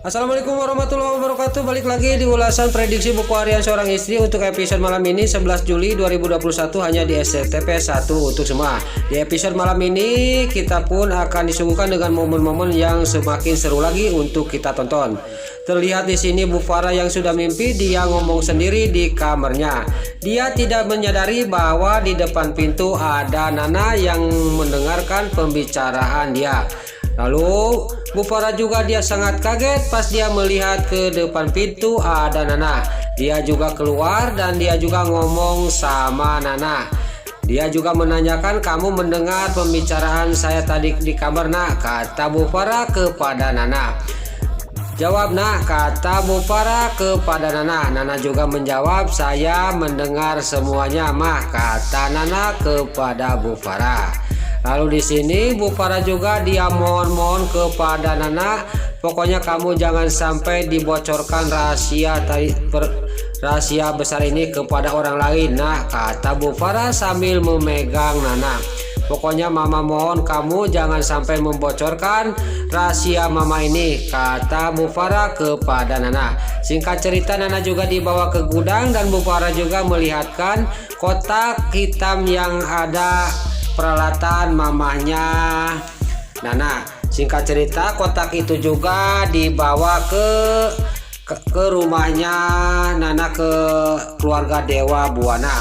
Assalamualaikum warahmatullahi wabarakatuh. Balik lagi di ulasan prediksi buku harian seorang istri untuk episode malam ini 11 Juli 2021 hanya di SCTP 1 untuk semua. Di episode malam ini kita pun akan disuguhkan dengan momen-momen yang semakin seru lagi untuk kita tonton. Terlihat di sini Bu Farah yang sudah mimpi, dia ngomong sendiri di kamarnya. Dia tidak menyadari bahwa di depan pintu ada Nana yang mendengarkan pembicaraan dia. Lalu Bu Farah juga dia sangat kaget pas dia melihat ke depan pintu ada Nana. Dia juga keluar dan dia juga ngomong sama Nana. Dia juga menanyakan, kamu mendengar pembicaraan saya tadi di kamar nak? Kata Bu Farah kepada Nana. Jawab nak, kata Bu Farah kepada Nana. Nana juga menjawab, saya mendengar semuanya mah, kata Nana kepada Bu Farah. Lalu di sini Bu Farah juga dia mohon kepada Nana, pokoknya kamu jangan sampai dibocorkan rahasia besar ini kepada orang lain. Nah, kata Bu Farah sambil memegang Nana. Pokoknya mama mohon kamu jangan sampai membocorkan rahasia mama ini, kata Bu Farah kepada Nana. Singkat cerita, Nana juga dibawa ke gudang dan Bu Farah juga melihatkan kotak hitam yang ada peralatan mamahnya Nana. Singkat cerita, kotak itu juga dibawa ke rumahnya Nana, ke keluarga Dewa Buana.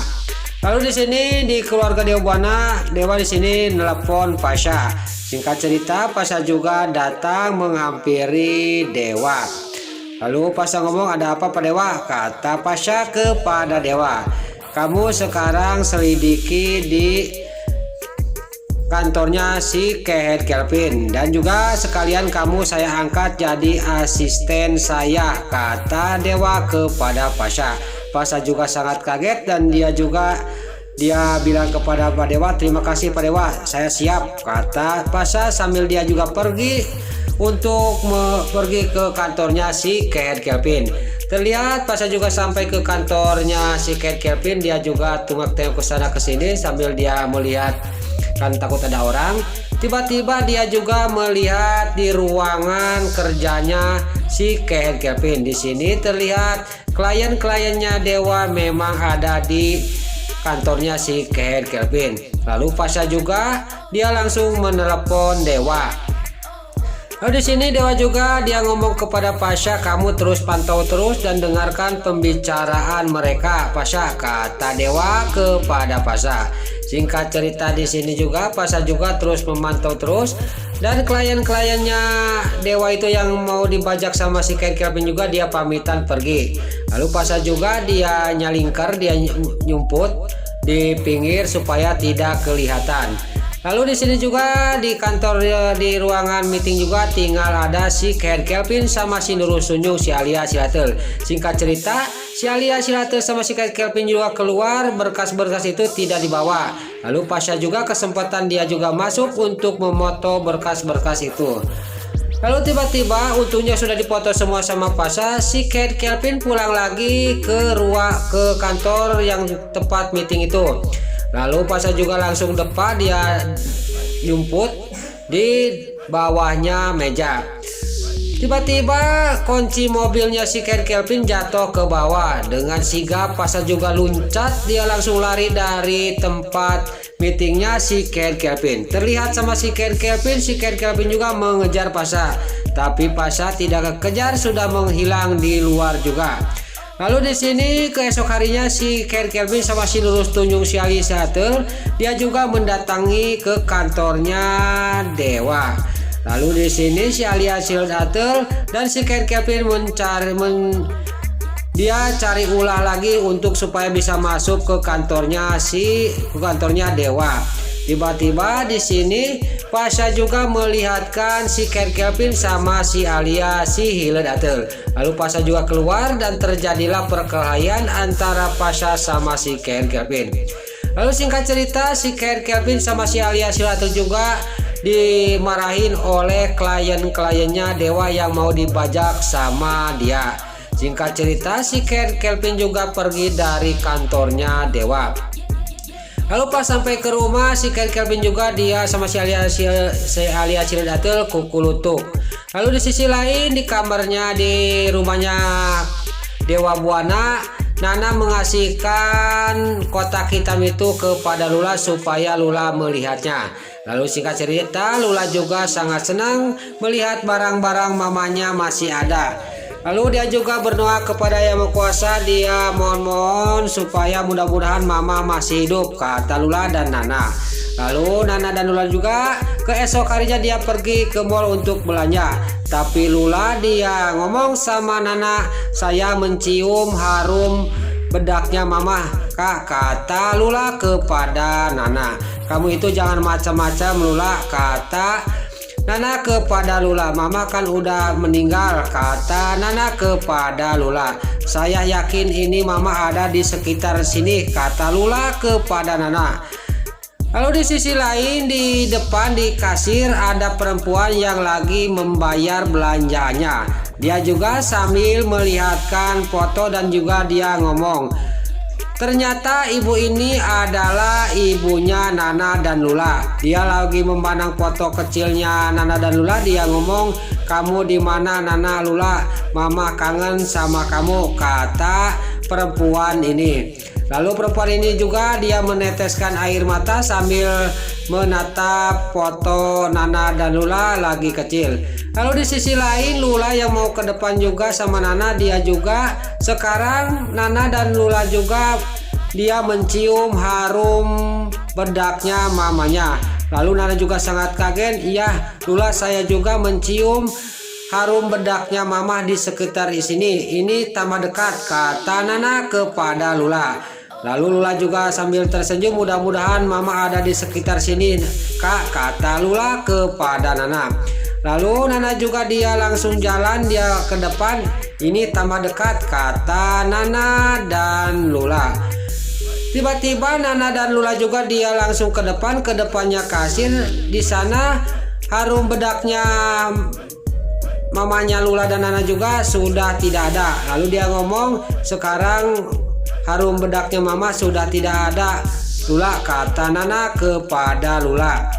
Lalu di sini di keluarga Dewa Buana, Dewa di sini nelpon Pasha. Singkat cerita, Pasha juga datang menghampiri Dewa. Lalu Pasha ngomong, ada apa Pak Dewa? Kata Pasha kepada Dewa, kamu sekarang selidiki di kantornya si Kehet Kelvin dan juga sekalian kamu saya angkat jadi asisten saya, kata Dewa kepada Pasha. Pasha juga sangat kaget dan dia bilang kepada Pak Dewa, terima kasih Pak Dewa, saya siap, kata Pasha sambil dia juga pergi ke kantornya si Kehet Kelvin. Terlihat Pasha juga sampai ke kantornya si Kehet Kelvin, dia juga tengok-tengok ke sana ke sini sambil dia melihat, kan takut ada orang. Tiba-tiba dia juga melihat di ruangan kerjanya si Kehet Kelvin. Di sini terlihat klien-kliennya Dewa memang ada di kantornya si Kehet Kelvin. Lalu Pasha juga dia langsung menelepon Dewa. Lalu di sini Dewa juga dia ngomong kepada Pasha, kamu terus pantau terus dan dengarkan pembicaraan mereka Pasha, kata Dewa kepada Pasha. Singkat cerita di sini juga Pasha juga terus memantau terus dan klien-kliennya Dewa itu yang mau dibajak sama si Kehet Kelvin juga dia pamitan pergi. Lalu Pasha juga dia nyalingkar, dia nyumput di pinggir supaya tidak kelihatan. Lalu di sini juga di kantor di ruangan meeting juga tinggal ada si Kehet Kelvin sama si Nurul Sunjung si Alia Silatel. Singkat cerita, si Alia Silatel sama si Kehet Kelvin juga keluar, berkas-berkas itu tidak dibawa. Lalu Pasha juga kesempatan dia juga masuk untuk memoto berkas-berkas itu. Lalu tiba-tiba untungnya sudah dipoto semua sama Pasha, si Kehet Kelvin pulang lagi ke kantor yang tempat meeting itu. Lalu Pasha juga langsung depan dia nyumput di bawahnya meja. Tiba-tiba kunci mobilnya si Kehet Kelvin jatuh ke bawah. Dengan sigap Pasha juga loncat, dia langsung lari dari tempat meetingnya si Kehet Kelvin. Terlihat sama si Kehet Kelvin juga mengejar Pasha, tapi Pasha tidak kejar, sudah menghilang di luar juga. Lalu di sini keesok harinya si Kehet Kelvin sama si Nurul Sunjung si Alia Silatel dia juga mendatangi ke kantornya Dewa. Lalu di sini si Alia Silatel dan si Kehet Kelvin dia cari ulah lagi untuk supaya bisa masuk ke kantornya Dewa. Tiba-tiba di sini Pasha juga melihatkan si Kehet Kelvin sama si Alia Silatel. Lalu Pasha juga keluar dan terjadilah perkelahian antara Pasha sama si Kehet Kelvin. Lalu singkat cerita, si Kehet Kelvin sama si Alia Silatel juga dimarahin oleh klien-kliennya Dewa yang mau dibajak sama dia. Singkat cerita, si Kehet Kelvin juga pergi dari kantornya Dewa. Lalu pas sampai ke rumah si Kehet Kelvin juga dia sama si Alia Silatel kukulutuk. Lalu di sisi lain di kamarnya di rumahnya Dewa Buana, Nana mengasihkan kotak hitam itu kepada Lula supaya Lula melihatnya. Lalu singkat cerita, Lula juga sangat senang melihat barang-barang mamanya masih ada. Lalu dia juga berdoa kepada Yang Maha Kuasa, dia mohon-mohon supaya mudah-mudahan mama masih hidup, kata Lula dan Nana. Lalu Nana dan Lula juga keesok harinya dia pergi ke mall untuk belanja. Tapi Lula dia ngomong sama Nana, saya mencium harum bedaknya mama, kak, kata Lula kepada Nana. Kamu itu jangan macam-macam Lula, kata Nana kepada Lula. Mama kan udah meninggal, kata Nana kepada Lula. Saya yakin ini mama ada di sekitar sini, kata Lula kepada Nana. Lalu di sisi lain di depan di kasir ada perempuan yang lagi membayar belanjanya. Dia juga sambil melihatkan foto dan juga dia ngomong, ternyata ibu ini adalah ibunya Nana dan Lula. Dia lagi memandang foto kecilnya Nana dan Lula. Dia ngomong, kamu di mana Nana, Lula? Mama kangen sama kamu, kata perempuan ini. Lalu perempuan ini juga dia meneteskan air mata sambil menatap foto Nana dan Lula lagi kecil. Lalu di sisi lain Lula yang mau ke depan juga sama Nana, dia juga sekarang Nana dan Lula juga dia mencium harum bedaknya mamanya. Lalu Nana juga sangat kaget, iya Lula saya juga mencium harum bedaknya mama di sekitar sini. Ini tambah dekat, kata Nana kepada Lula. Lalu Lula juga sambil tersenyum, mudah-mudahan mama ada di sekitar sini, kak, kata Lula kepada Nana. Lalu Nana juga dia langsung jalan dia ke depan. Ini tambah dekat, kata Nana dan Lula. Tiba-tiba Nana dan Lula juga dia langsung ke depan, ke depannya kasir. Di sana harum bedaknya mamanya Lula dan Nana juga sudah tidak ada. Lalu dia ngomong, sekarang harum bedaknya mama sudah tidak ada, Lula, kata Nana kepada Lula.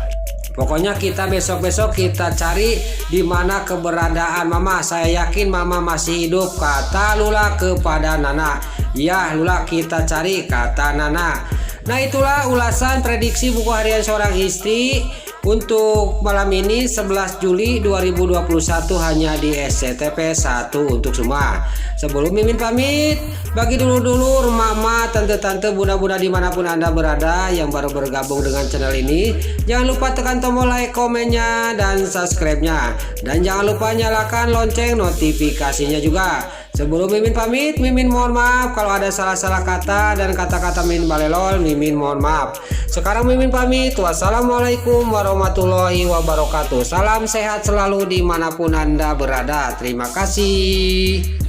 Pokoknya kita besok-besok kita cari di mana keberadaan mama. Saya yakin mama masih hidup, kata Lula kepada Nana. Ya Lula, kita cari, kata Nana. Nah itulah ulasan prediksi buku harian seorang istri untuk malam ini 11 Juli 2021 hanya di SCTP 1 untuk semua. Sebelum Mimin pamit, bagi dulu-dulu mama, tante-tante, bunda-bunda dimanapun anda berada yang baru bergabung dengan channel ini, jangan lupa tekan tombol like, komennya, dan subscribe-nya. Dan jangan lupa nyalakan lonceng notifikasinya juga. Sebelum Mimin pamit, Mimin mohon maaf kalau ada salah-salah kata dan kata-kata Mimin balelol, Mimin mohon maaf. Sekarang Mimin pamit, wassalamualaikum warahmatullahi wabarakatuh. Salam sehat selalu dimanapun anda berada. Terima kasih.